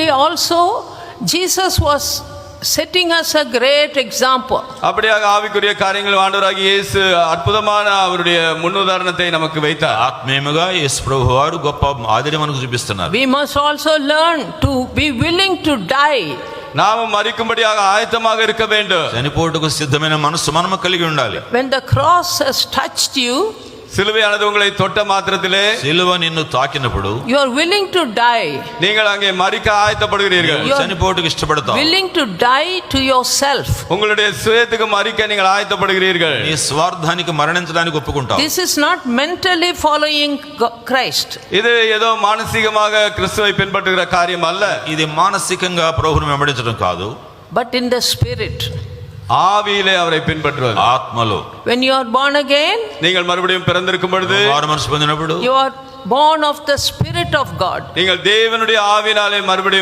Also, Jesus was setting us a great example. அப்படியாக ஆவிக்குரிய காரியங்கள் ஆண்டவராகிய இயேசு அற்புதமான அவருடைய முன்னுதாரணத்தை நமக்கு வைத்தார். ఆత్మీయముగా యేసు ప్రభువారు గొప్ప ఆదిని మనకు చూపిస్తున్నారు. We must also learn to be willing to die. நாமும் மரிக்கும்படியாக ஆயத்தமாக இருக்க வேண்டும். చనిపోటుకు సిద్ధమైన మనసు మనము కలిగి ఉండాలి. When the cross has touched you, சிலுவையானது உங்களை தொட்ட மாத்திரத்திலே, సిలువ నిన్ను తాకినప్పుడు you are willing to die. நீங்கள் அங்கே மரிக்க ஆயத்தப்படுகிறீர்கள். చనిపోటుకు ఇష్టపడతావు. Willing to die to yourself. உங்களுடைய சுயத்துக்கு மரிக்க நீங்கள் ஆயத்தப்படுகிறீர்கள். నీ స్వార్థానికి మరణించడానికి ఒప్పుకుంటావు. This is not mentally following Christ. இது ஏதோ மானசீகமாக கிறிஸ்துவை பின்பற்றுகிற காரியம் அல்ல. ఇది మానసికంగా ప్రభువును వెంబడించడం కాదు. But in the spirit. ஆவியிலே அவரை பின்பற்றுவது. ఆత్మలో. When you are born again, நீங்கள் மறுபடியும் பிறந்திருக்கும் பொழுது, మారు మనసు పొందినప్పుడు, you are born of the Spirit of God. நீங்கள் தேவனுடைய ஆவியினாலே மறுபடியும்